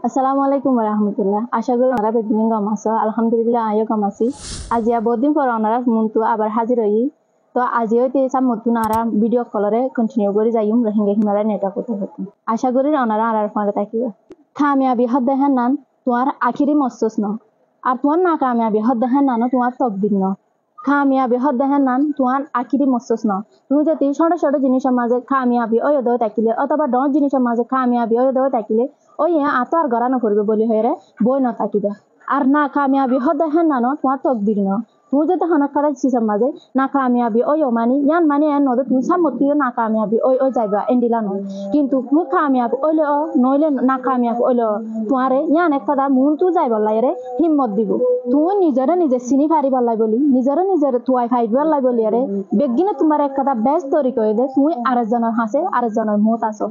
Assalamualaikum warahmatullah. আশা করি আপনারা begin গম আছো। আলহামদুলিল্লাহ আমিও গম আছি। আজি বহুদিন পর আপনারা মনটো আবার হাজির হই। তো আজি হইতে সব নতুন আরা ভিডিও কলরে কন্টিনিউ করে যাইম রোহিঙ্গা হিমালয় নেটওয়ার্ক কথা হতো। আশা করি আপনারা আর ফোনে থাকিবে। কামিয়াবি হদ দেখেন নান তোমার আখিরি মস্তস ন। আর তোমার না কামিয়াবি হদ দেখেন নানো তোমার তকদির ন। কামিয়াবি হদ দেখেন নান তোমার আখিরি মস্তস ন। তুমি যদি ছোট ছোট জিনিসের মাঝে কামিয়াবি ওই দই থাকিলে অথবা ডর জিনিসের মাঝে কামিয়াবি ওই দই থাকিলে ওই আতো আর গড়া নকরবে বলি হয়ে বই ন থাকিবে আর না কামিয়াবি হদ দেখেন নানো তোমার তকদির ন। তুমি যদি হনক খারা সিসার মাঝে না কামিয়াবি ওই মানি ইয়ান মানি এন নদে তুমি সামতিও না কামিয়াবি ওই যাইবা এন্ডিলা ন কিন্তু তুমি কামিয়াবি ওইলে নইলে না কামিয়াবি ওইলে তোমারে ইয়ান একটা মন তু যাইবার লাইরে হিম্মত দিব তুমি নিজরে নিজে চিনি পারিবার লাই বলি নিজরে নিজের তুয়াই ফাইবার লাই বলি আরে বেগিনে তোমার একটা বেশ তৈরি করে দে তুমি আরেকজনের হাসে আরেকজনের মত আছো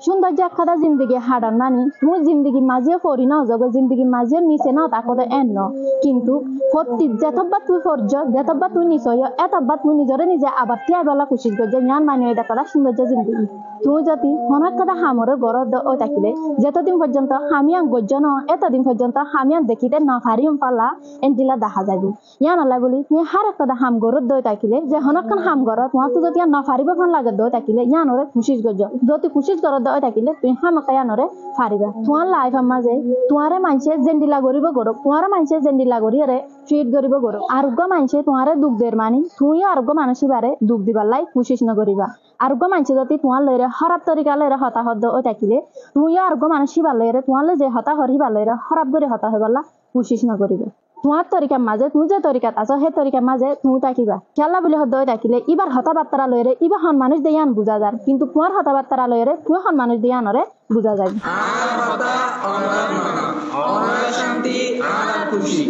সৌন্দর্য একটা জিন্দগি হাডার মানি তুমি জিন্দগি মাঝে ফরি না জগ জিন্দগি মাঝে নিচে না তাকতে এন ন কিন্তু ফতি যেতবা তুই ফর্জ যেতবা তুই নিচয় এতবা তুই নিজরে নিজে আবার তিয়াই বেলা খুশি করছে জ্ঞান মানি ওই দেখা সৌন্দর্য জিন্দগি তুই যদি হনক কথা হামরে গরদ ওই থাকিলে যতদিন পর্যন্ত হামিয়াং গজ্জ ন এতদিন পর্যন্ত হামিয়াং দেখিতে না ফারিম পাল্লা এন্টিলা দেখা যাবি ইয়ান আল্লাহ বলি তুমি হার একটা হাম গরদ দই থাকিলে যে হনকান হাম গরদ তোমার তো যদি না ফারিব ফান লাগে দই থাকিলে ইয়ানরে খুশি গজ্জ যদি খুশি গরদ দই থাকিলে তুমি হামকা ইয়ানরে ফারিবা তোমার লাইফের মাঝে তোমারে মানুষে জেন্ডিলা গরিব গরব তোমার মানুষে জেন্ডিলা গরিয়ে ট্রিট করিব গরব আরোগ্য মানুষে তোমারে দুঃখ দের মানি তুমিও আরোগ্য মানুষই বারে দুঃখ দিবার লাই কোশিশ নকরিবা আরোগ্য মানুষে যদি তোমার লইরে খারাপ তরিকা লইরে হতাহত ওই থাকিলে তুমিও আরোগ্য মানুষই ভাল লইরে তোমার যে হতা হরি ভাল লইরে খারাপ করে হতা হইবালা কোশিশ নকরিবা তোমার তরিকার মাঝে তুমি যে তরিকাত আছো সেই তরিকার মাঝে তুমি থাকিবা খেলা বলে হদয় থাকিলে এবার হতাবার্তারা লইরে এবার হন মানুষ দিয়ে আন বুঝা যার কিন্তু তোমার হতাবার্তারা লইরে তুমি হন মানুষ দিয়ে আনরে বুঝা যাবে শান্তি আর খুশি